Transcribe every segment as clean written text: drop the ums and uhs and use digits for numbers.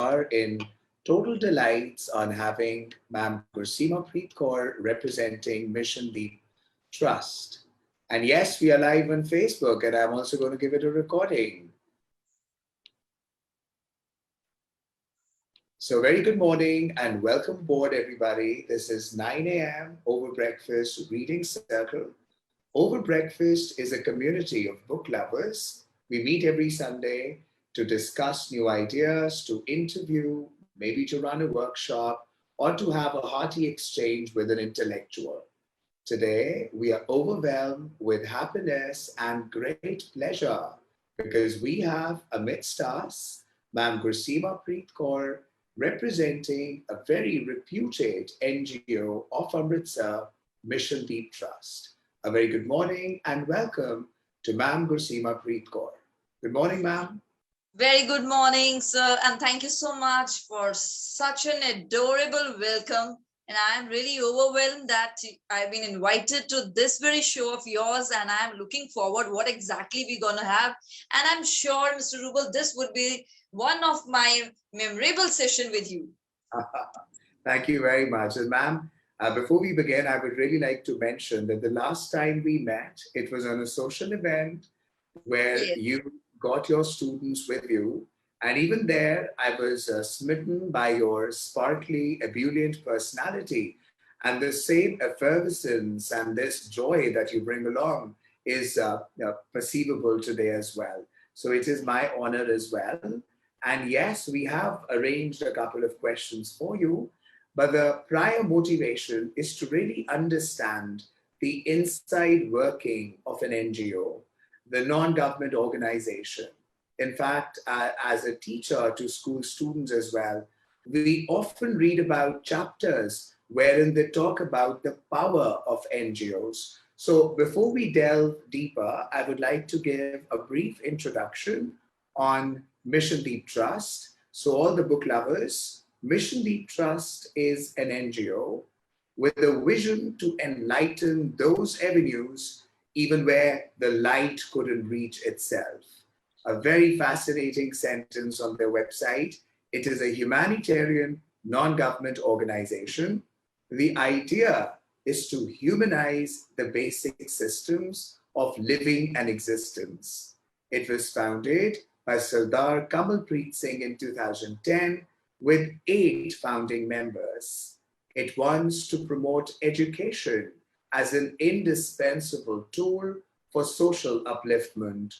are in total delights on having Ma'am Gursima Preet Kaur representing Mission Deep Trust. And yes, we are live on Facebook, and I'm also going to give it a recording. So, very good morning and welcome aboard, everybody. This is 9 a.m. Over Breakfast Reading Circle. Over Breakfast is a community of book lovers. We meet every Sunday to discuss new ideas, to interview, maybe to run a workshop, or to have a hearty exchange with an intellectual. Today, we are overwhelmed with happiness and great pleasure because we have amidst us Ma'am Gursima Preet Kaur representing a very reputed NGO of Amritsar, Mission Deep Trust. A very good morning and welcome to Ma'am Gursima Preet Kaur. Good morning, ma'am. Very good morning, sir, and thank you so much for such an adorable welcome. And I'm really overwhelmed that I've been invited to this very show of yours, and I'm looking forward what exactly we're gonna have. And I'm sure, Mr. Rubal, this would be one of my memorable session with you. Thank you very much. And ma'am, before we begin, I would really like to mention that the last time we met, it was on a social event where Yes. you got your students with you. And even there, I was smitten by your sparkly, ebullient personality. And the same effervescence and this joy that you bring along is perceivable today as well. So it is my honor as well. And yes, we have arranged a couple of questions for you, but the prior motivation is to really understand the inside working of an NGO, the non government organization. In fact, as a teacher to school students as well, we often read about chapters wherein they talk about the power of NGOs. So, before we delve deeper, I would like to give a brief introduction on Mission Deep Trust. So, all the book lovers, Mission Deep Trust is an NGO with a vision to enlighten those avenues even where the light couldn't reach itself. A very fascinating sentence on their website. It is a humanitarian non government organization. The idea is to humanize the basic systems of living and existence. It was founded by Sardar Kamalpreet Singh in 2010 with 8 founding members. It wants to promote education as an indispensable tool for social upliftment.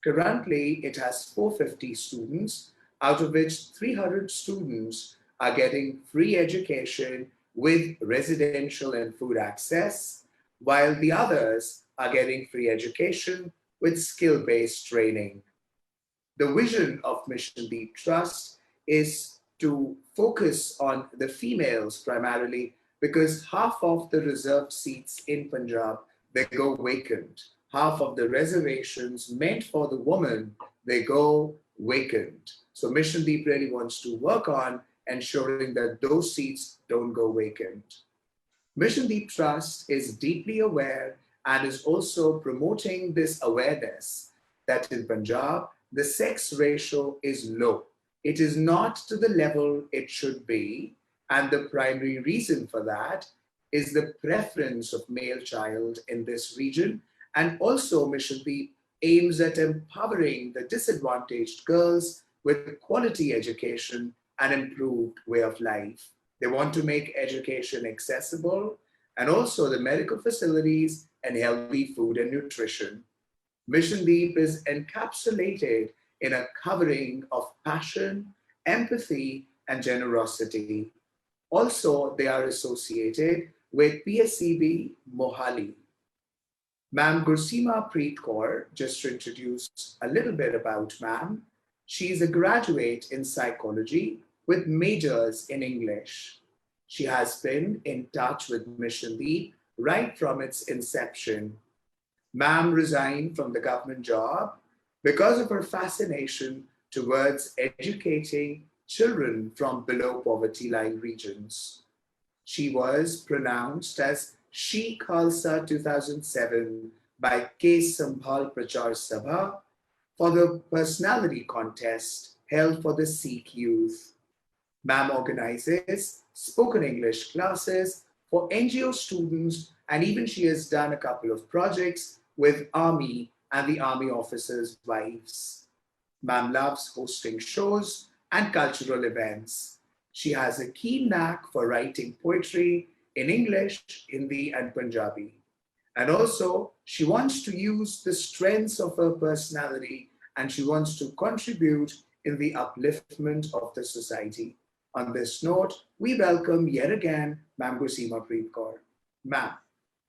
Currently, it has 450 students, out of which 300 students are getting free education with residential and food access, while the others are getting free education with skill based training. The vision of Mission Deep Trust is to focus on the females primarily because half of the reserved seats in Punjab they go vacant. Half of the reservations meant for the woman they go vacant. So Mission Deep really wants to work on ensuring that those seats don't go vacant. Mission Deep Trust is deeply aware and is also promoting this awareness that in Punjab, the sex ratio is low. It is not to the level it should be. And the primary reason for that is the preference of male child in this region. And also, Mission Deep aims at empowering the disadvantaged girls with quality education and improved way of life. They want to make education accessible and also the medical facilities and healthy food and nutrition. Mission Deep is encapsulated in a covering of passion, empathy, and generosity. Also, they are associated with PSCB Mohali. Ma'am Gursima Preet Kaur, just to introduce a little bit about ma'am, she is a graduate in psychology with majors in English. She has been in touch with Mission Deep right from its inception. Ma'am resigned from the government job because of her fascination towards educating children from below poverty line regions. She was pronounced as She Khalsa 2007 by K. Sambhal Prachar Sabha for the personality contest held for the Sikh youth. Ma'am organizes spoken English classes for NGO students, and even she has done a couple of projects with Army and the Army officers' wives. Ma'am loves hosting shows and cultural events. She has a keen knack for writing poetry in English, Hindi, and Punjabi. And also, she wants to use the strengths of her personality and she wants to contribute in the upliftment of the society. On this note, we welcome yet again Ma'am Gusima Preet Kaur. Ma'am.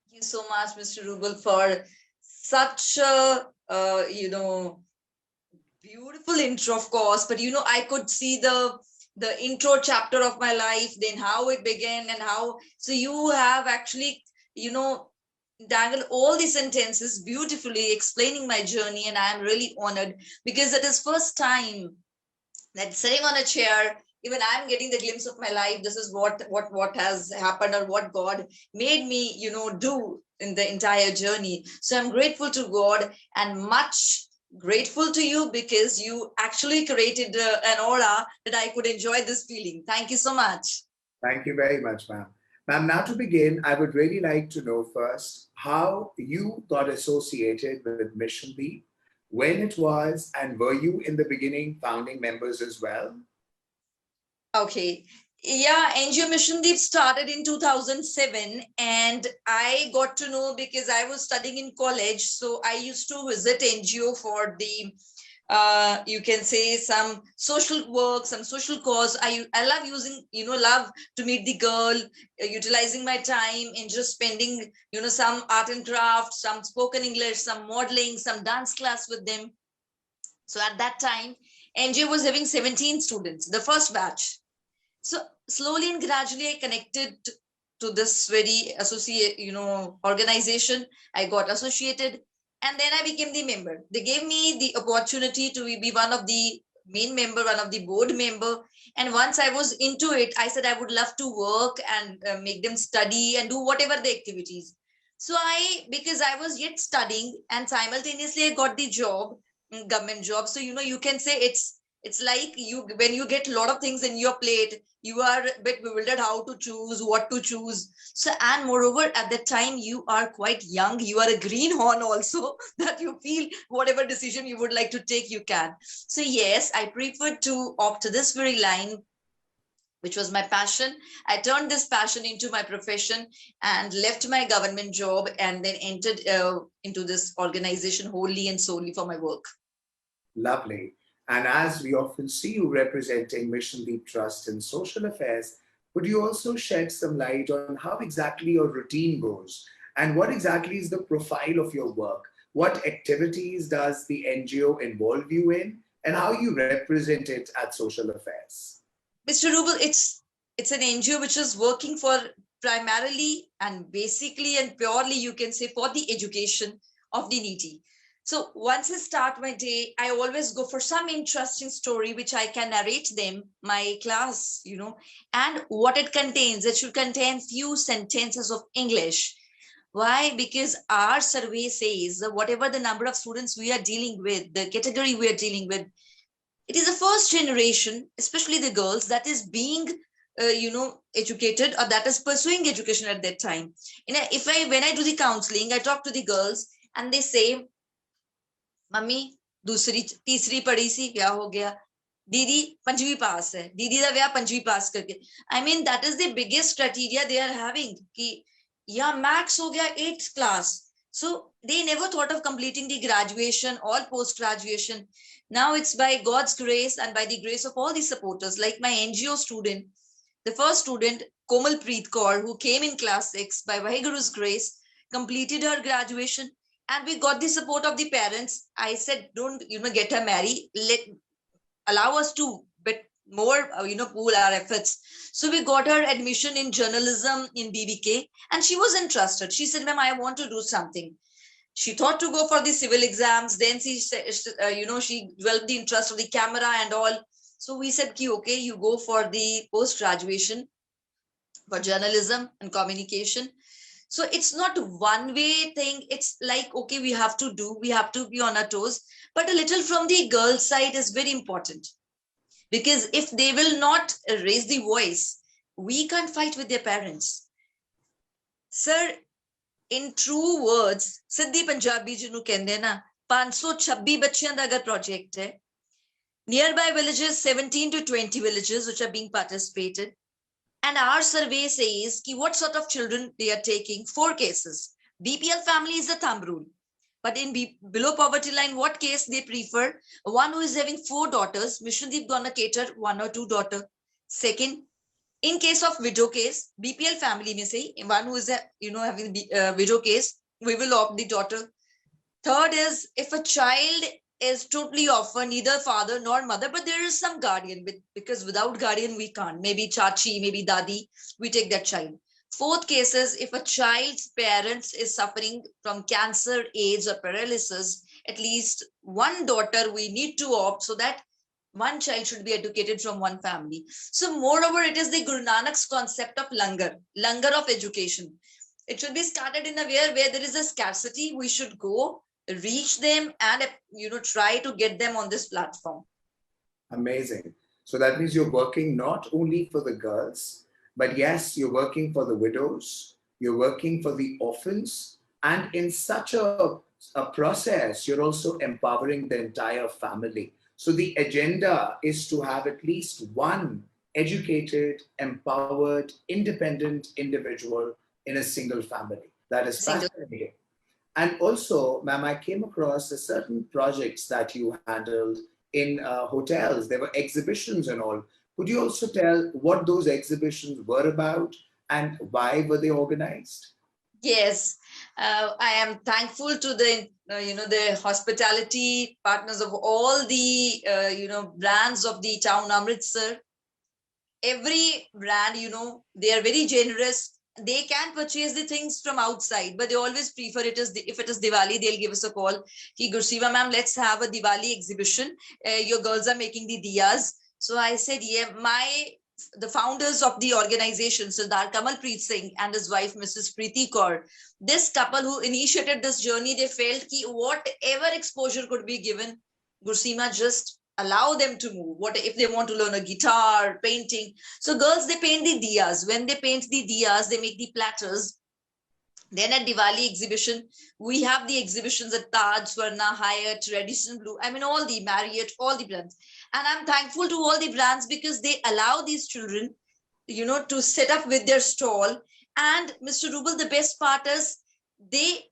Thank you so much, Mr. Rubal, for such a beautiful intro, of course. But I could see the intro chapter of my life, then how it began and how. So you have actually, dangled all the sentences beautifully explaining my journey, and I am really honored because it is first time that sitting on a chair, even I'm getting the glimpse of my life. This is what has happened, or what God made me do in the entire journey. So I'm grateful to God and much grateful to you because you actually created an aura that I could enjoy this feeling. Thank you so much. Thank you very much, ma'am. Ma'am, now to begin, I would really like to know first how you got associated with Mission Leap, when it was, and were you in the beginning founding members as well? Okay. Yeah, NGO Mission Deep started in 2007, and I got to know because I was studying in college. So I used to visit NGO for the you can say some social work, some social cause. I love using, love to meet the girl, utilizing my time and just spending, some art and craft, some spoken English, some modeling, some dance class with them. So at that time, NGO was having 17 students, the first batch. So slowly and gradually I connected to this very associate organization. I got associated, and then I became the member. They gave me the opportunity to be one of the main member, one of the board member. And once I was into it, I said I would love to work and make them study and do whatever the activities. So because I was yet studying and simultaneously I got the job, government job. So you can say it's like you, when you get a lot of things in your plate, you are a bit bewildered how to choose, what to choose. So, and moreover, at that time, you are quite young. You are a greenhorn also, that you feel whatever decision you would like to take, you can. So, yes, I preferred to opt to this very line, which was my passion. I turned this passion into my profession and left my government job and then entered into this organization wholly and solely for my work. Lovely. And as we often see you representing Mission Leap Trust in social affairs, could you also shed some light on how exactly your routine goes? And what exactly is the profile of your work? What activities does the NGO involve you in? And how you represent it at social affairs? Mr. Rubel, it's an NGO which is working for primarily and basically and purely, you can say, for the education of the needy. So once I start my day, I always go for some interesting story which I can narrate them, my class, and what it contains. It should contain few sentences of English. Why? Because our survey says that whatever the number of students we are dealing with, the category we are dealing with, it is the first generation, especially the girls, that is being educated, or that is pursuing education at that time. If I when I do the counseling, I talk to the girls and they say, mummy दूसरी तीसरी पढ़ी सी क्या हो गया, दीदी पंचवी पास है, दीदी का ब्याह पंचवी पास करके. I mean that is the biggest criteria they are having कि या मैक्स हो गया 8th class. So they never thought of completing the graduation or post graduation. Now it's by God's grace and by the grace of all the supporters, like my NGO student, the first student, Komal Preet Kaur, who came in class 6 by Vaheguru's grace, completed her graduation, and we got the support of the parents. I said, don't, get her married. Allow us to bit more, pool our efforts. So we got her admission in journalism in BBK, and she was interested. She said, ma'am, I want to do something. She thought to go for the civil exams. Then she developed the interest of the camera and all. So we said, okay, you go for the post-graduation for journalism and communication. So it's not one way thing. It's like, okay, we have to be on our toes. But a little from the girl side is very important. Because if they will not raise the voice, we can't fight with their parents. Sir, in true words, Siddhi Punjabi ਜਿਹਨੂੰ ਕਹਿੰਦੇ ਨਾ 526 ਬੱਚਿਆਂ ਦਾ ਅਗਰ project ਹੈ, nearby villages 17 to 20 villages which are being participated, and our survey says ki what sort of children they are taking. 4 cases. BPL family is the thumb rule, but in below poverty line, what case they prefer? One who is having 4 daughters, Missiondeep gonna cater 1 or 2 daughter. Second, in case of widow case, BPL family may say one who is having the widow case, we will opt the daughter. Third is if a child is totally orphan, neither father nor mother, but there is some guardian, because without guardian we can't. Maybe chachi, maybe dadi, we take that child. Fourth case is if a child's parents is suffering from cancer, AIDS, or paralysis, at least one daughter we need to opt, so that one child should be educated from one family. So moreover, it is the Guru Nanak's concept of langar of education. It should be started in a way where there is a scarcity. We should go reach them and try to get them on this platform. Amazing. So that means you're working not only for the girls, but yes, you're working for the widows, you're working for the orphans, and in such a process, you're also empowering the entire family. So the agenda is to have at least one educated, empowered, independent individual in a single family. That is fascinating. And also, ma'am, I came across certain projects that you handled in hotels. There were exhibitions and all. Could you also tell what those exhibitions were about and why were they organized? Yes, I am thankful to the the hospitality partners of all the brands of the town Amritsar. Every brand, they are very generous. They can purchase the things from outside, but they always prefer if it is Diwali, they'll give us a call. Ki Gursiva ma'am, let's have a Diwali exhibition. Your girls are making the diyas. So I said, yeah, the founders of the organization, Sardar Kamalpreet Singh and his wife, Mrs. Preeti Kaur, this couple who initiated this journey, they felt that whatever exposure could be given, Gursima just allow them to move. What if they want to learn a guitar, painting? So girls, they paint the diyas. When they paint the diyas, they make the platters. Then at Diwali exhibition, we have the exhibitions at Taj, Swarna, Hyatt, Radisson Blue. I mean, all the Marriott, all the brands. And I'm thankful to all the brands because they allow these children, to set up with their stall. And Mr. Rubal, the best part is they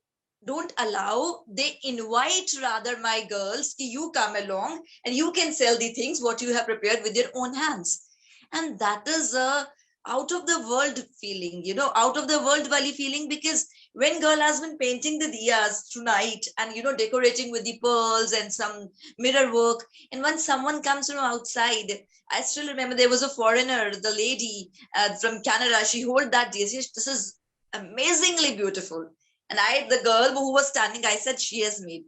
don't allow, they invite rather my girls, you come along and you can sell the things what you have prepared with your own hands. And that is a out of the world feeling, out of the world Wali feeling, because when girl has been painting the diyas tonight and, decorating with the pearls and some mirror work, and when someone comes from outside, I still remember there was a foreigner, the lady from Canada, she hold that diya. This is amazingly beautiful. And the girl who was standing, I said, she has made.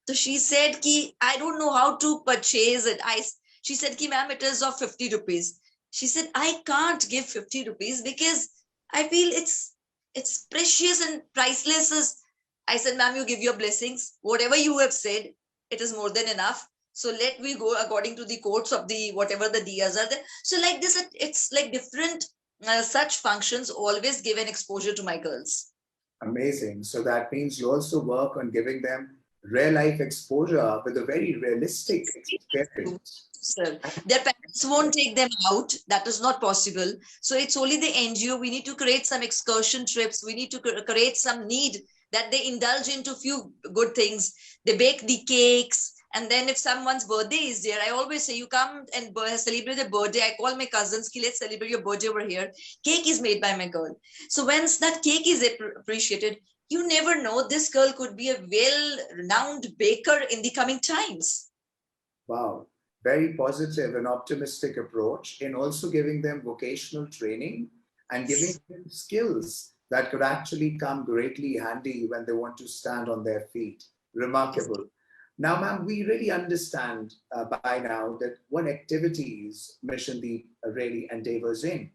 So she said, ki, I don't know how to purchase it. She said, ki, ma'am, it is of 50 rupees. She said, I can't give 50 rupees because I feel it's precious and priceless. I said, ma'am, you give your blessings. Whatever you have said, it is more than enough. So let we go according to the codes of the whatever the diyas are there. So like this, it's like different such functions always give an exposure to my girls. Amazing. So that means you also work on giving them real life exposure with a very realistic experience. Sir, their parents won't take them out. That is not possible. So it's only the NGO. We need to create some excursion trips. We need to create some need that they indulge into few good things. They bake the cakes. And then if someone's birthday is there, I always say, you come and celebrate the birthday. I call my cousins, let's celebrate your birthday over here. Cake is made by my girl. So once that cake is appreciated, you never know, this girl could be a well-renowned baker in the coming times. Wow. Very positive and optimistic approach in also giving them vocational training and giving them skills that could actually come greatly handy when they want to stand on their feet. Remarkable. Now, ma'am, we really understand by now that what activities Mission Deep really endeavors in.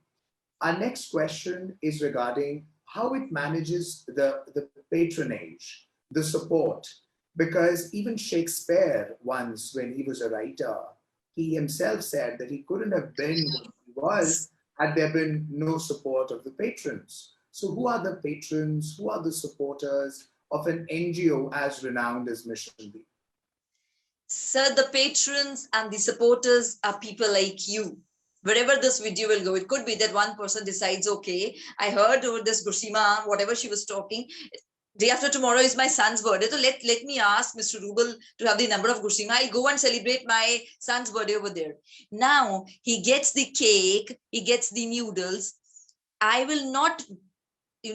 Our next question is regarding how it manages the patronage, the support, because even Shakespeare once, when he was a writer, he himself said that he couldn't have been what he was had there been no support of the patrons. So, who are the patrons? Who are the supporters of an NGO as renowned as Mission Deep? Sir, the patrons and the supporters are people like you. Wherever this video will go, it could be that one person decides, okay, I heard over this Gursima, whatever she was talking, day after tomorrow is my son's birthday. So let me ask Mr. Rubal to have the number of Gursima. I'll go and celebrate my son's birthday over there. Now he gets the cake, he gets the noodles. I will not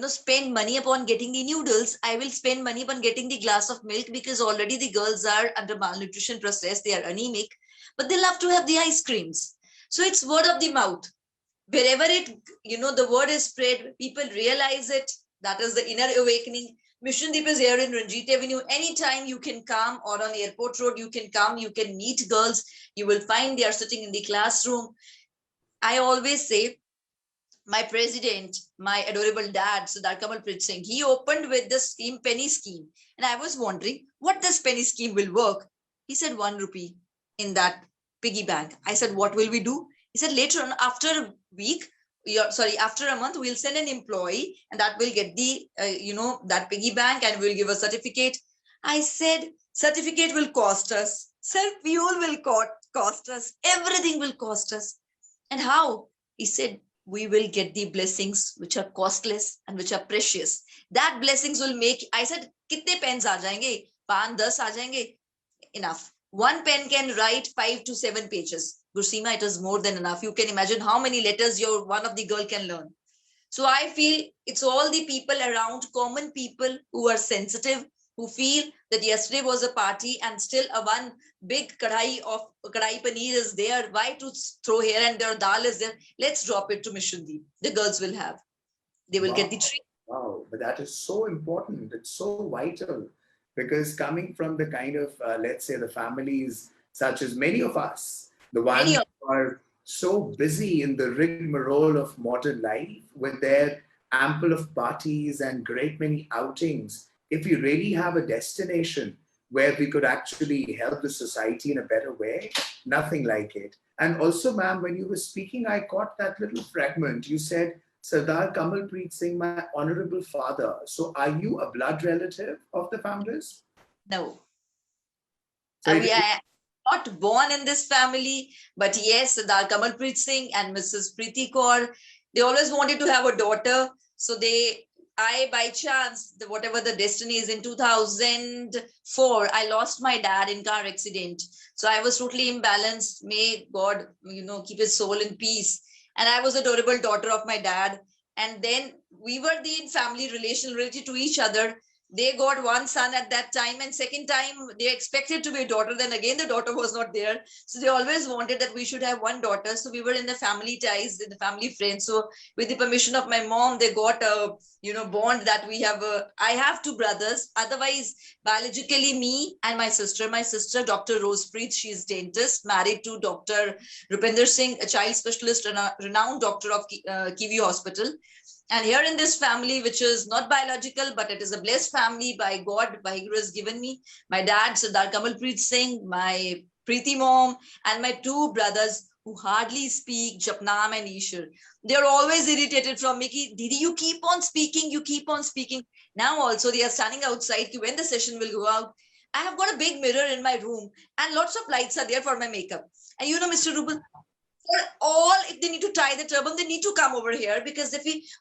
spend money upon getting the noodles. I will spend money upon getting the glass of milk, because already the girls are under malnutrition process, they are anemic, but they love to have the ice creams. So it's word of the mouth. Wherever the word is spread, people realize it. That is the inner awakening. Mission Deep is here in Ranjit Avenue. Anytime you can come, or on Airport Road, you can come, you can meet girls. You will find they are sitting in the classroom. I always say, my president, my adorable dad, Sardar Kamalpreet Singh, he opened with the scheme, penny scheme. And I was wondering what this penny scheme will work. He said 1 rupee in that piggy bank. I said, what will we do? He said, later on, after a week, after a month, we'll send an employee and that will get the, that piggy bank and we'll give a certificate. I said, certificate will cost us. Self-fuel will cost us. Everything will cost us. And how? He said, we will get the blessings which are costless and which are precious. That blessings will make, I said, kitne pens aa jayenge? 5, 10 aa jayenge? Enough. One pen can write 5 to 7 pages. Gursima, it is more than enough. You can imagine how many letters one of the girl can learn. So I feel it's all the people around, common people who are sensitive, who feel that yesterday was a party and still a one big kadai paneer is there. Why to throw here, and their dal is there? Let's drop it to Mission Deep. The girls will have. They will get the treat. Wow, but that is so important. It's so vital, because coming from the kind of, let's say, the families such as many of us, the ones who are so busy in the rigmarole of modern life with their ample of parties and great many outings, if we really have a destination where we could actually help the society in a better way, nothing like it. And also, ma'am, when you were speaking, I caught that little fragment. You said, Sardar Kamalpreet Singh, my honorable father. So are you a blood relative of the founders? No. So we are not born in this family, but yes, Sardar Kamalpreet Singh and Mrs. Preeti Kaur, they always wanted to have a daughter. So I, by chance, whatever the destiny is, in 2004, I lost my dad in car accident. So I was totally imbalanced. May God, keep his soul in peace. And I was adorable daughter of my dad. And then we were the family relation related to each other. They got one son at that time, and second time they expected to be a daughter. Then again, the daughter was not there. So they always wanted that we should have one daughter. So we were in the family ties, in the family friends. So with the permission of my mom, they got a, bond that we have. I have 2 brothers. Otherwise, biologically, me and my sister, Dr. Rosepreet, she's dentist, married to Dr. Rupinder Singh, a child specialist and a renowned doctor of Kiwi Hospital. And here in this family, which is not biological, but it is a blessed family by God, by Guru has given me, my dad, Sardar Kamalpreet Singh, my Preeti mom, and my 2 brothers who hardly speak Japnam and Ishar. They're always irritated from me, Didi, you keep on speaking. Now also they are standing outside, when the session will go out. I have got a big mirror in my room and lots of lights are there for my makeup. And Mr. Rubal, if they need to tie the turban, they need to come over here, because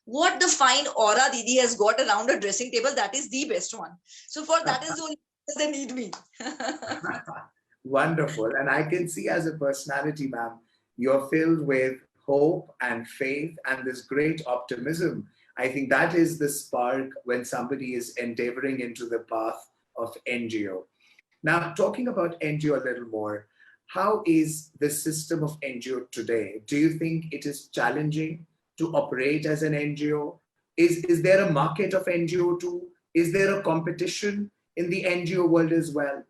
what the fine aura Didi has got around a dressing table, that is the best one. So for that is the only they need me. Wonderful. And I can see as a personality, ma'am, you're filled with hope and faith and this great optimism. I think that is the spark when somebody is endeavoring into the path of NGO. Now, talking about NGO a little more, how is the system of NGO today? Do you think it is challenging to operate as an NGO? Is there a market of NGO too? Is there a competition in the NGO world as well?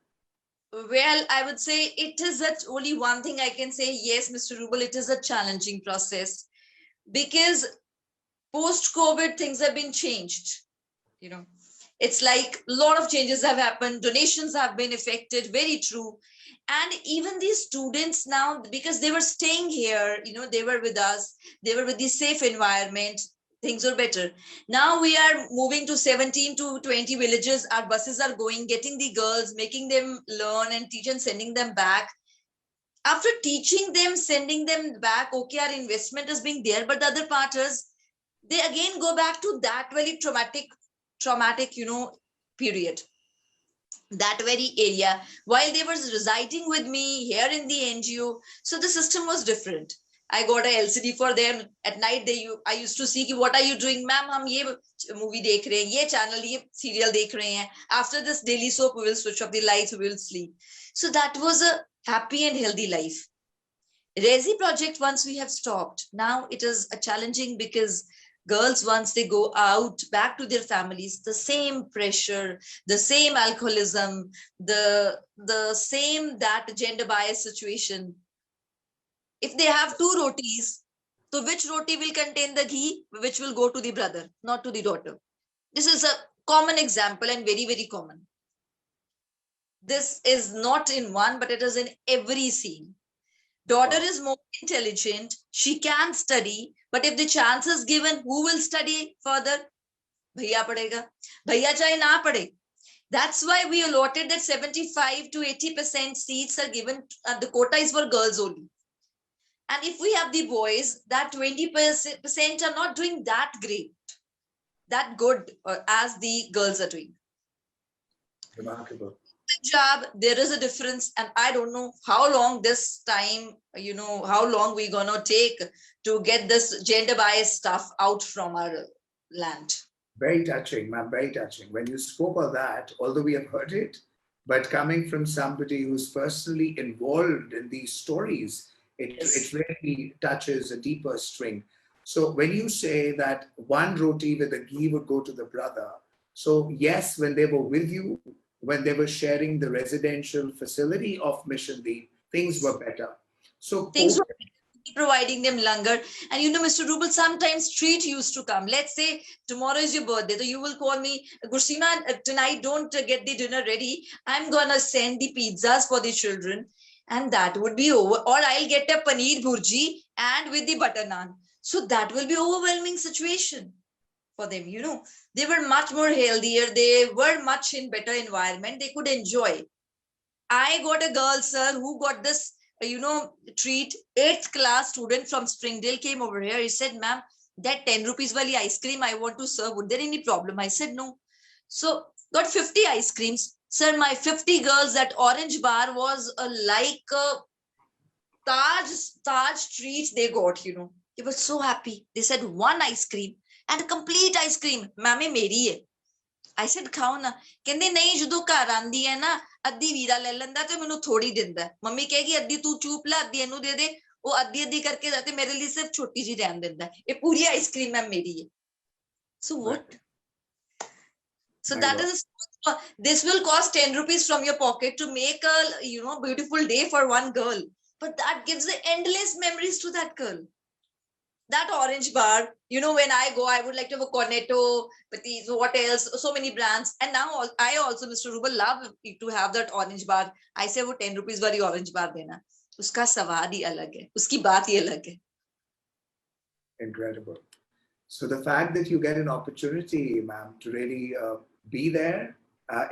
Well, I would say it is that only one thing I can say. Yes, Mr. Rubal, it is a challenging process, because post-COVID things have been changed. It's like a lot of changes have happened, donations have been affected, very true. And even these students now, because they were staying here, they were with us, they were with the safe environment, things were better. Now we are moving to 17 to 20 villages. Our buses are going, getting the girls, making them learn and teach and sending them back. After teaching them, sending them back, okay, our investment is being there, but the other part is they again go back to that very traumatic, period, that very area, while they were residing with me here in the NGO. So the system was different. I got a LCD for them. At night, I used to see, what are you doing, ma'am? Hum ye movie dekh rahe hain, ye channel, ye serial dekh rahe hain. After this daily soap, we will switch off the lights, we will sleep. So that was a happy and healthy life. Resi project, once we have stopped, now it is a challenging, because girls, once they go out back to their families, the same pressure, the same alcoholism, the same that gender bias situation. If they have two rotis, so which roti will contain the ghee, which will go to the brother, not to the daughter? This is a common example and very, very common. This is not in one, but it is in every scene. Daughter is more intelligent, she can study, but if the chance is given, who will study further? Bhaiya padega. Bhaiya chahe na pade. That's why we allotted that 75 to 80% seats are given, the quota is for girls only. And if we have the boys, that 20% are not doing that great, that good as the girls are doing. Remarkable. Job, there is a difference, and I don't know how long this time, how long we're gonna take to get this gender bias stuff out from our land. Very touching, ma'am, very touching. When you spoke of that, although we have heard it, but coming from somebody who's personally involved in these stories, it really touches a deeper string. So when you say that one roti with a ghee would go to the brother, so yes, when they were with you, when they were sharing the residential facility of Mission Deep, things were better. So things were providing them langar. And Mr. Rubal, sometimes treat used to come. Let's say tomorrow is your birthday, so you will call me, Gursina, tonight don't get the dinner ready. I'm gonna send the pizzas for the children, and that would be over. Or I'll get a paneer bhurji and with the butter naan. So that will be overwhelming situation for them. They were much more healthier. They were much in better environment. They could enjoy. I got a girl, sir, who got this, treat. 8th class student from Springdale came over here. He said, ma'am, that 10 rupees wali ice cream I want to serve, would there any problem? I said, no. So got 50 ice creams. Sir, my 50 girls, that orange bar was like a Taj treat they got, They were so happy. They said, one ice cream and a complete ice cream. Ma'am, meri hai. I said, ਖਾਓ ਨਾ ਕਹਿੰਦੇ ਨਹੀਂ ਜਦੋਂ ਘਰ ਆਂਦੀ ਹੈ ਨਾ ਅੱਧੀ ਵੀਰਾ ਲੈ ਲੈਂਦਾ ਤੇ ਮੈਨੂੰ ਥੋੜੀ ਦਿੰਦਾ ਮੰਮੀ ਕਹੇਗੀ ਅੱਧੀ ਤੂੰ ਚੂਪ ਲੈ ਅੱਧੀ ਇਹਨੂੰ ਦੇ ਦੇ ਉਹ ਅੱਧੀ ਕਰਕੇ ਤੇ ਮੇਰੇ ਲਈ ਸਿਰਫ ਛੋਟੀ ਜੀ ਰਹਿਣ ਦਿੰਦਾ ਇਹ ਪੂਰੀ ਆਈਸਕ੍ਰੀਮ ਹੈ ਮੇਰੀ ਹੈ so what so that is this will cost 10 rupees from your pocket to make a beautiful day for one girl, but that gives the endless memories to that girl. That orange bar, when I go, I would like to have a cornetto, but what else? So many brands. And now I also, Mr. Rubal, love to have that orange bar. I say, wo 10 rupees wali orange bar dena. Uska sawad hi alag hai. Uski baat hi alag hai. Incredible. So the fact that you get an opportunity, ma'am, to really be there,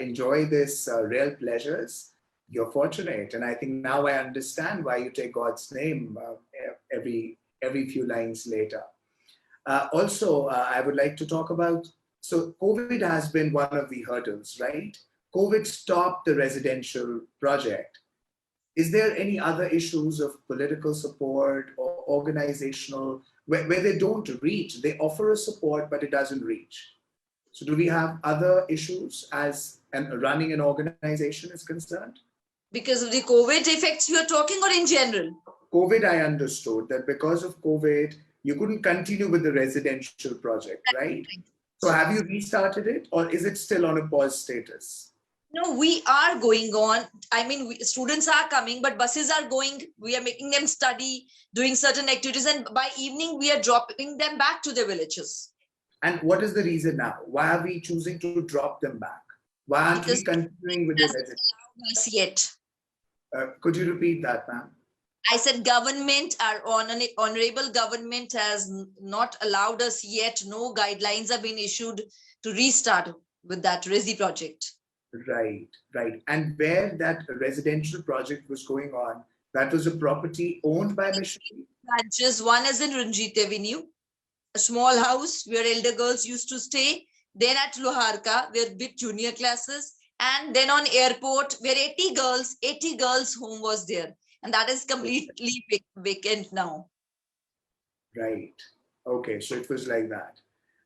enjoy this real pleasures, you're fortunate. And I think now I understand why you take God's name every few lines later. Also, I would like to talk about, so COVID has been one of the hurdles, right? COVID stopped the residential project. Is there any other issues of political support or organizational, where they don't reach, they offer a support, but it doesn't reach? So do we have other issues as running an organization is concerned? Because of the COVID effects you are talking, or in general? COVID, I understood that because of COVID, you couldn't continue with the residential project, right? So have you restarted it, or is it still on a pause status? No, we are going on. I mean, students are coming, but buses are going. We are making them study, doing certain activities, and by evening, we are dropping them back to their villages. And what is the reason now? Why are we choosing to drop them back? Why aren't we Because continuing with the it resident? hasn't allowed us yet. Could you repeat that, ma'am? I said government, our honorable government has not allowed us yet. No guidelines have been issued to restart with that Resi project. Right, right. And where that residential project was going on, that was a property owned by Mission. Branches. One is in Ranjit Avenue, a small house where elder girls used to stay. Then at Loharka, where bit junior classes. And then on airport, where 80 girls home was there. And that is completely vacant now. Right. Okay, so it was like that.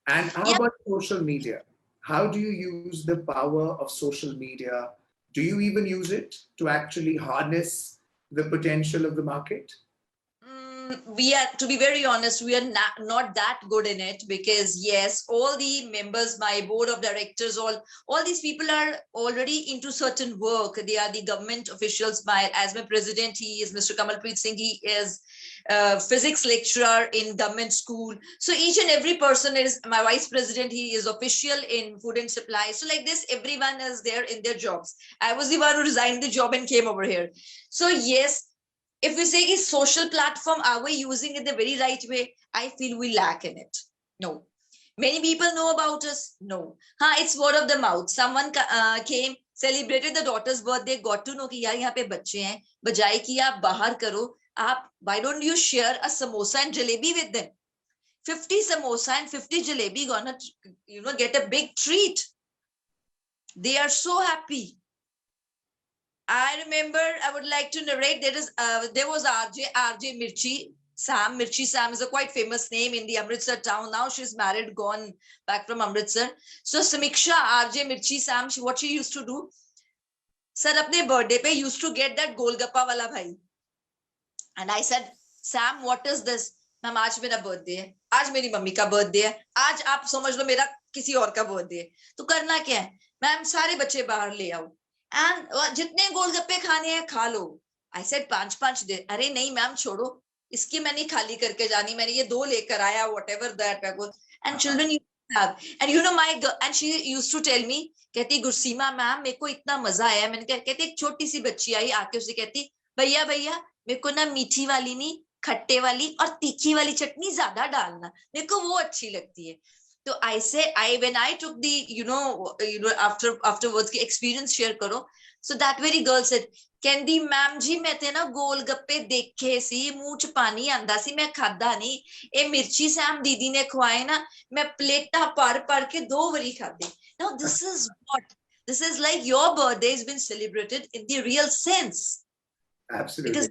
And how Yeah. about social media? How do you use the power of social media? Do you even use it to actually harness the potential of the market? We are, to be very honest, we are not that good in it, because yes, all the members, my board of directors, all these people are already into certain work. They are the government officials. As my president, he is Mr. Kamalpreet Singh. He is physics lecturer in government school. So each and every person is my vice president. He is official in food and supply. So like this, everyone is there in their jobs. I was the one who resigned the job and came over here. So yes, if we say is social platform, are we using it the very right way? I feel we lack in it. No. Many people know about us. No. It's word of the mouth. Someone came, celebrated the daughter's birthday, got to know कि यार यहाँ पे बच्चे हैं, बजाय कि आप बाहर करो, why don't you share a samosa and jalebi with them? 50 samosa and 50 jalebi gonna get a big treat. They are so happy. I remember, I would like to narrate, there was RJ Mirchi Sam. Mirchi Sam is a quite famous name in the Amritsar town. Now she's married, gone back from Amritsar. So Samiksha, RJ Mirchi Sam, what she used to do, sir, apne birthday pe used to get that golgappa wala bhai. And I said, Sam, what is this? Ma'am आज मेरा birthday है, आज मेरी mummy का birthday है, आज आप समझ लो मेरा किसी और का बर्थडे है, तो करना क्या है मैम, सारे बच्चे बाहर ले आओ एंड जितने गोलगप्पे खाने हैं खा लो. आई सेड 5-5 दे. अरे नहीं मैम छोड़ो, इसकी मैं नहीं खाली करके जानी, मैंने ये 2 लेकर आया, whatever that and children you have. And you know my girl, and she used to tell me, कहती गुरसीमा मैम मेरे को इतना मजा आया. मैंने कहा, कहती एक छोटी सी बच्ची आई आके उसे कहती भैया भैया मेरे को ना मीठी वाली नहीं, खट्टे वाली और तीखी वाली चटनी ज्यादा डालना, मेरे को वो अच्छी लगती है. तो I say, when I took the afterwards की experience share करो, so that very girl said, कहती मैम जी मैं ते ना गोलगप्पे देखे सी, मुंह च पानी आंदा सी, मैं खादा नहीं, ए मिर्ची सैम दीदी ने खवाए ना, मैं प्लेटा पर के 2 बारी खादे. Now this is like your birthday has been celebrated in the real sense. Absolutely.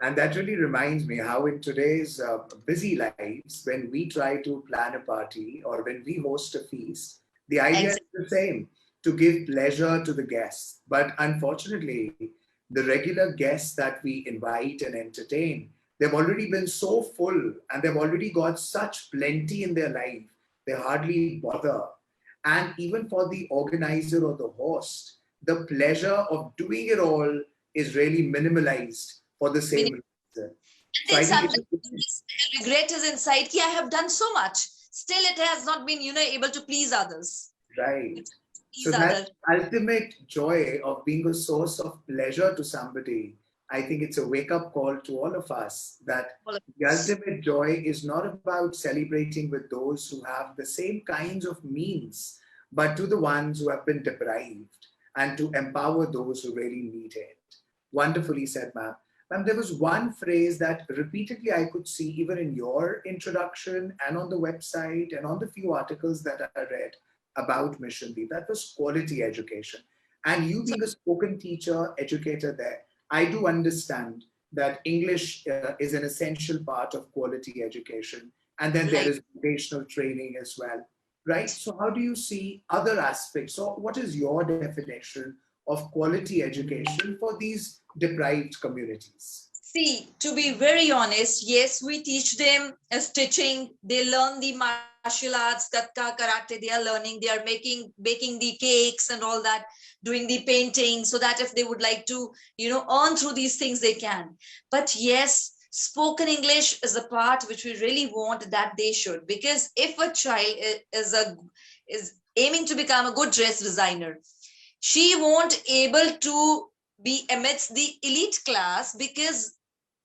And that really reminds me how in today's busy lives, when we try to plan a party or when we host a feast, the idea is the same, to give pleasure to the guests. But unfortunately, the regular guests that we invite and entertain, they've already been so full and they've already got such plenty in their life, they hardly bother. And even for the organizer or the host, the pleasure of doing it all is really minimalized for the same reason. So I think regret is inside. I have done so much. Still, it has not been, able to please others. Right. So that ultimate joy of being a source of pleasure to somebody, I think it's a wake-up call to all of us that the ultimate joy is not about celebrating with those who have the same kinds of means, but to the ones who have been deprived and to empower those who really need it. Wonderfully said, ma'am. Ma'am, there was one phrase that repeatedly I could see even in your introduction and on the website and on the few articles that I read about Mission Deep. That was quality education. And you being a spoken teacher, educator there, I do understand that English is an essential part of quality education. And then there is vocational training as well, right? So how do you see other aspects? So what is your definition of quality education for these deprived communities? See, to be very honest, yes, we teach them stitching. They learn the martial arts, katka, karate. They are learning. They are baking the cakes and all that, doing the painting, so that if they would like to, earn through these things, they can. But yes, spoken English is a part which we really want that they should, because if a child is aiming to become a good dress designer, she won't able to be amidst the elite class because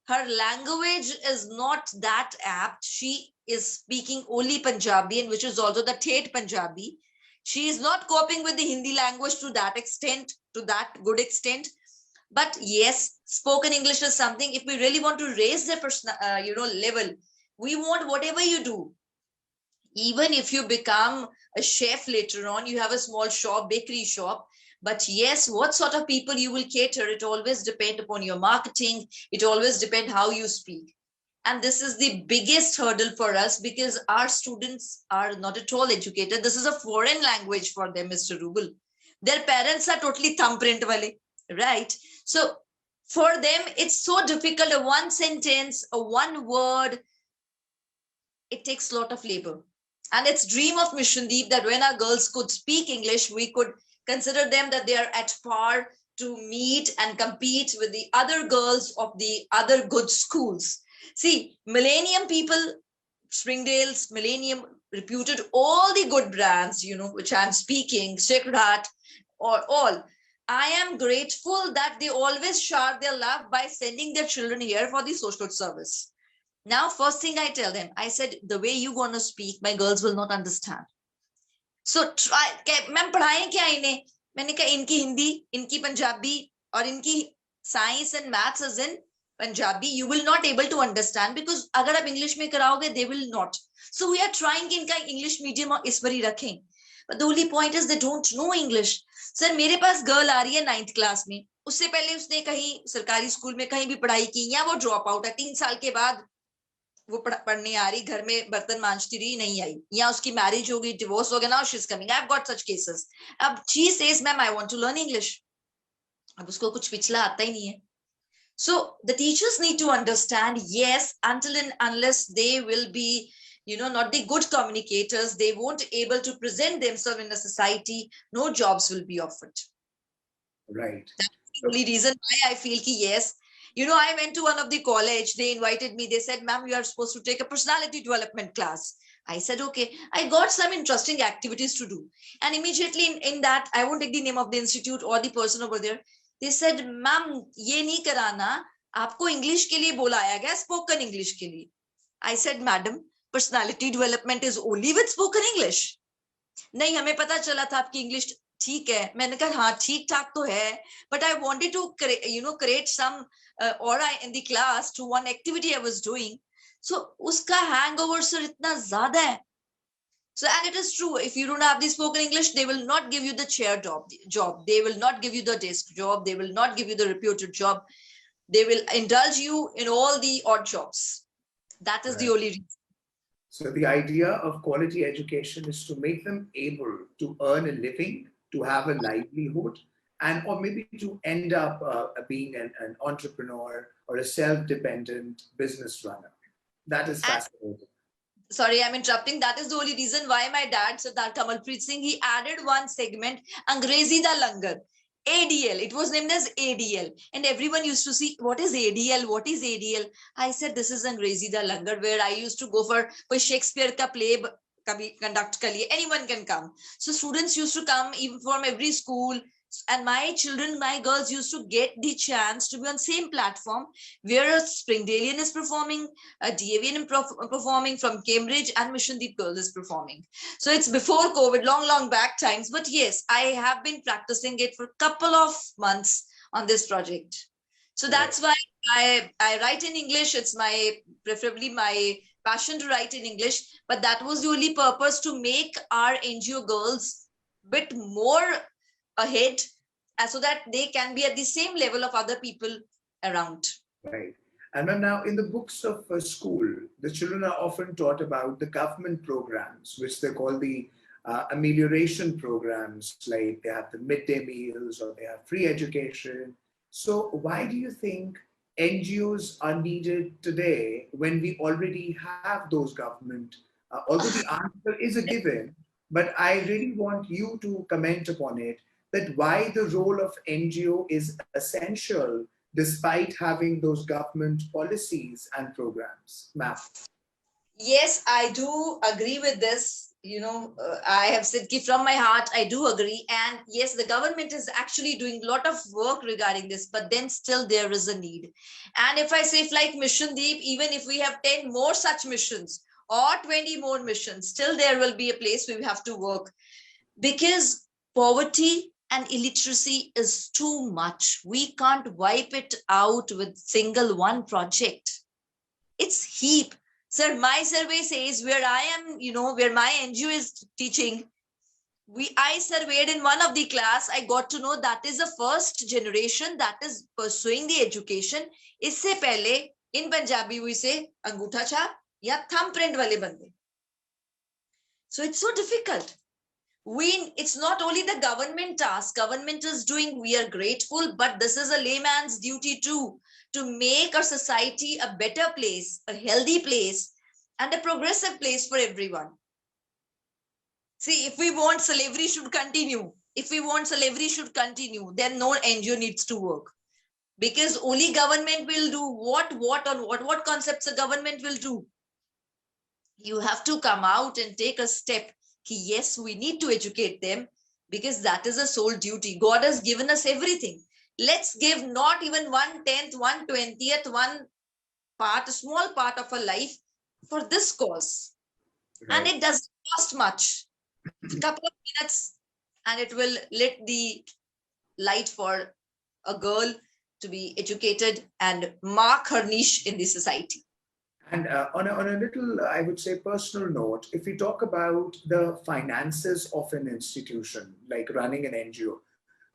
her language is not that apt. She is speaking only Punjabi, and which is also the Tate Punjabi. She is not coping with the Hindi language to that extent, to that good extent. But yes, spoken English is something. If we really want to raise their level, we want whatever you do. Even if you become a chef later on, you have a small shop, bakery shop. But yes, what sort of people you will cater, it always depend upon your marketing. It always depend how you speak. And this is the biggest hurdle for us because our students are not at all educated. This is a foreign language for them, Mr. Rubal. Their parents are totally thumbprint wale, right? So for them, it's so difficult. A one sentence, a one word, it takes a lot of labor. And it's dream of Mission Deep that when our girls could speak English, we could consider them that they are at par to meet and compete with the other girls of the other good schools. See, Millennium people, Springdale's, Millennium, reputed all the good brands, which I'm speaking, Sacred Heart, or all. I am grateful that they always shower their love by sending their children here for the social service. Now, first thing I tell them, I said, the way you want to speak, my girls will not understand. So try, ma'am पढ़ाएं क्या इन्हें? मैंने कहा इनकी हिंदी, इनकी पंजाबी और इनकी science and maths is in Punjabi. You will not able to understand because अगर आप English में कराओगे, they will not. So we are trying कि इनका English medium इस पर ही रखें. But the only point is they don't know English. Sir, मेरे पास girl आ रही है 9th class में. उससे पहले उसने कहीं सरकारी स्कूल में कहीं भी पढ़ाई की या वो ड्रॉप आउट है 3 साल के बाद वो पढ़ने आ रही, घर में बर्तन मांजती रही, नहीं आई, या उसकी मैरिज हो गई, डिवोर्स हो गया, now she is coming, I have got such cases. अब she says ma'am I want to learn English, अब उसको कुछ पिछला आता ही नहीं है. So the teachers need to understand, yes, until and unless they will be, not the good communicators, they won't able to present themselves in a society, no jobs will be offered. Right. That's the only reason why I feel ki yes. I went to one of the college, they invited me, they said, ma'am, you are supposed to take a personality development class. I said, okay. I got some interesting activities to do. And immediately in that, I won't take the name of the institute or the person over there. They said, ma'am, ye nahi karana, aapko English ke liye bulaya gaya, spoken English ke liye. I said, madam, personality development is only with spoken English. नहीं, हमें पता चला था आपकी English ठीक है. मैंने कहा हाँ ठीक ठाक तो है, but I wanted to create some aura in the class to one activity I was doing. So उसका hangover sir इतना ज़्यादा है. So, and it is true, if you don't have the spoken English, they will not give you the chair job. They will not give you the desk job. They will not give you the reputed job. They will indulge you in all the odd jobs. That is the only reason. So the idea of quality education is to make them able to earn a living, to have a livelihood, and or maybe to end up being an entrepreneur or a self-dependent business runner. That is fascinating. Sorry, I'm interrupting. That is the only reason why my dad, Sardar Kamalpreet Singh, he added one segment, Angrezi Da Langar. ADL, it was named as ADL. And everyone used to see, what is ADL? What is ADL? I said, this is Angrezi Da Langar, where I used to go for Shakespeare ka play conduct kariye. Anyone can come. So students used to come even from every school. And my children, my girls used to get the chance to be on same platform where a Springdalian is performing, a DAVian performing from Cambridge, and Mission Deep girl is performing. So it's before COVID, long back times. But yes, I have been practicing it for a couple of months on this project. So that's why I write in English. It's preferably my passion to write in English. But that was the only purpose, to make our NGO girls a bit more ahead, so that they can be at the same level of other people around. Right. And now in the books of school, the children are often taught about the government programs, which they call the amelioration programs, like they have the midday meals or they have free education. So why do you think NGOs are needed today when we already have those government, although the answer is a given, but I really want you to comment upon it, that why the role of NGO is essential despite having those government policies and programs, ma'am? Yes, I do agree with this. I have said ki from my heart, I do agree. And yes, the government is actually doing a lot of work regarding this, but then still there is a need. And if I say, if like Mission Deep, even if we have 10 more such missions or 20 more missions, still there will be a place where we have to work, because poverty and illiteracy is too much. We can't wipe it out with single one project. It's heap. Sir, my survey says where I am, where my NGO is teaching, I surveyed in one of the class, I got to know that is the first generation that is pursuing the education. Isse pehle, in Punjabi we say angutha chap ya thumbprint wale bande. So it's so difficult. It's not only the government task, government is doing, we are grateful, but this is a layman's duty too, to make our society a better place, a healthy place, and a progressive place for everyone. See, if we want slavery should continue, then no NGO needs to work, because only government will do what concepts the government will do. You have to come out and take a step. Yes, we need to educate them, because that is a sole duty. God has given us everything. Let's give not even 1/10, 1/20th, one part, a small part of our life for this cause. Right. And it doesn't cost much. A couple of minutes and it will lit the light for a girl to be educated and mark her niche in the society. And on a little, I would say, personal note, if we talk about the finances of an institution, like running an NGO,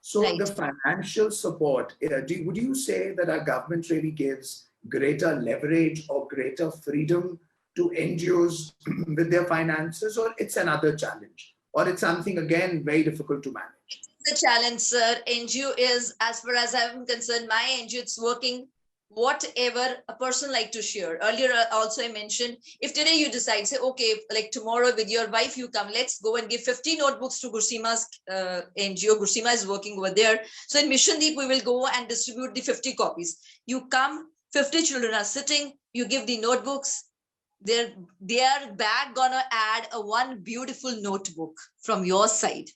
so right. The financial support, would you say that our government really gives greater leverage or greater freedom to NGOs with their finances, or it's another challenge, or it's something, again, very difficult to manage? It's a challenge, sir. NGO is, as far as I'm concerned, my NGO, it's working whatever a person like to share. Earlier also I mentioned, if today you decide, say, okay, like tomorrow with your wife you come, let's go and give 50 notebooks to Gursima's NGO. Gursima is working over there. So in Mission Deep we will go and distribute the 50 copies. You come, 50 children are sitting, you give the notebooks, their bag gonna add a one beautiful notebook from your side,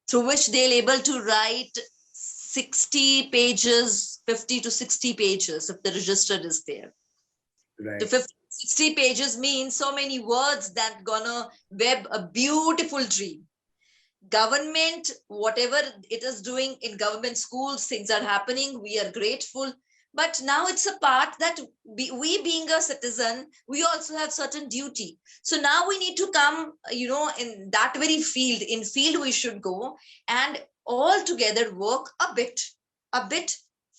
through which they'll able to write 60 pages, 50 to 60 pages if the register is there. Right. The 50, 60 pages means so many words that gonna web a beautiful dream. Government, whatever it is doing in government schools, things are happening. We are grateful. But now it's a part that we being a citizen, we also have certain duty. So now we need to come, in that very field, we should go and all together work a bit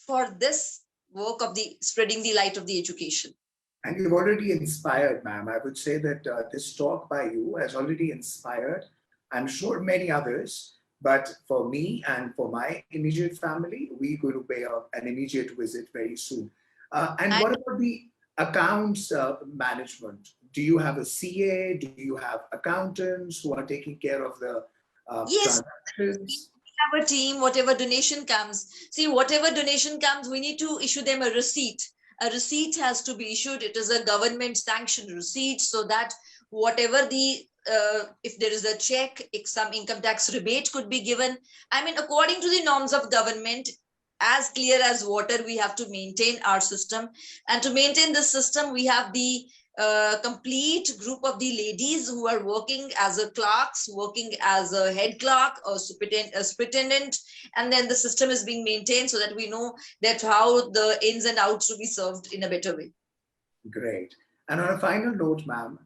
for this work of the spreading the light of the education. And you've already inspired, ma'am. I would say that this talk by you has already inspired, I'm sure, many others. But for me and for my immediate family, we're going to pay an immediate visit very soon. And what about the accounts management? Do you have a CA? Do you have accountants who are taking care of the yes. transactions? We have a team, whatever donation comes. See, whatever donation comes, we need to issue them a receipt. A receipt has to be issued. It is a government sanctioned receipt, so that whatever the if there is a check, if some income tax rebate could be given. I mean, according to the norms of government, as clear as water, we have to maintain our system. And to maintain this system, we have the complete group of the ladies who are working as a clerks, working as a head clerk or superintendent, and then the system is being maintained so that we know that how the ins and outs to be served in a better way. Great. And on a final note, ma'am,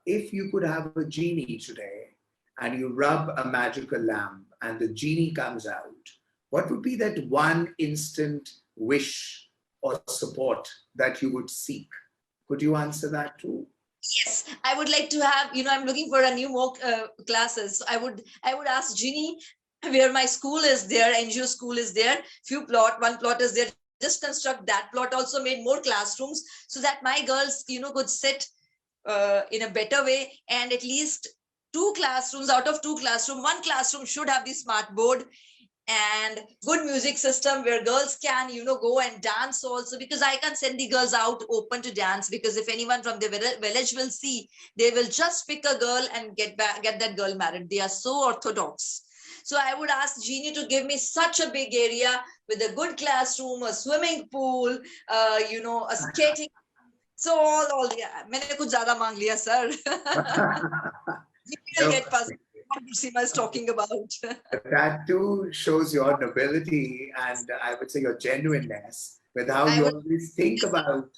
if you could have a genie today and you rub a magical lamp and the genie comes out, what would be that one instant wish or support that you would seek? Could you answer that too? Yes, I would like to have, I'm looking for a new more classes. So I would ask Genie, where my school is there, NGO school is there, one plot is there. Just construct that plot, also made more classrooms so that my girls, could sit in a better way, and at least 2 classrooms, out of 2 classrooms, 1 classroom should have the smart board. and good music system where girls can, go and dance also, because I can't send the girls out open to dance, because if anyone from the village will see, they will just pick a girl and get that girl married. They are so orthodox. So I would ask Jeannie to give me such a big area with a good classroom, a swimming pool, a skating. So all the, मैंने कुछ ज़्यादा मांग लिया sir. Jeannie will No, get puzzled what Seema is talking about. that too shows your nobility and I would say your genuineness with how I you will. always think about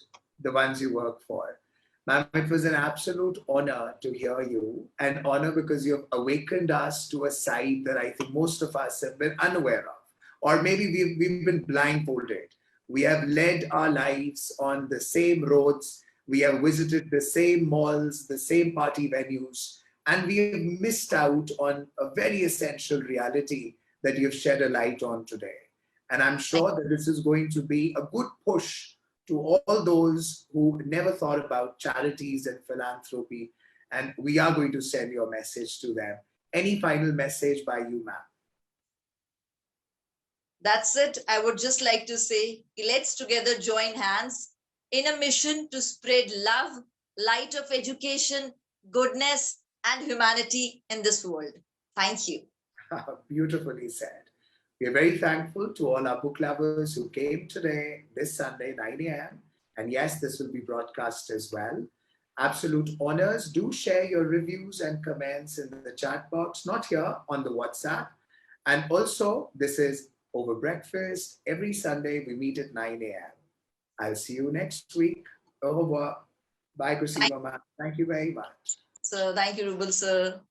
the ones you work for. Ma'am, it was an absolute honor to hear you, an honor because you have awakened us to a side that I think most of us have been unaware of, or maybe we've been blindfolded. We have led our lives on the same roads, we have visited the same malls, the same party venues, and we have missed out on a very essential reality that you've shed a light on today. And I'm sure that this is going to be a good push to all those who never thought about charities and philanthropy. And we are going to send your message to them. Any final message by you, ma'am? That's it. I would just like to say, let's together join hands in a mission to spread love, light of education, goodness, and humanity in this world. Thank you. Beautifully said. We are very thankful to all our book lovers who came today, this Sunday, 9 a.m. And yes, this will be broadcast as well. Absolute honors. Do share your reviews and comments in the chat box, not here on the WhatsApp. And also, this is Over Breakfast. Every Sunday, we meet at 9 a.m. I'll see you next week. Au revoir. Bye, Thank, Kusima. Thank you very much. sir. Thank you, Rubal, sir.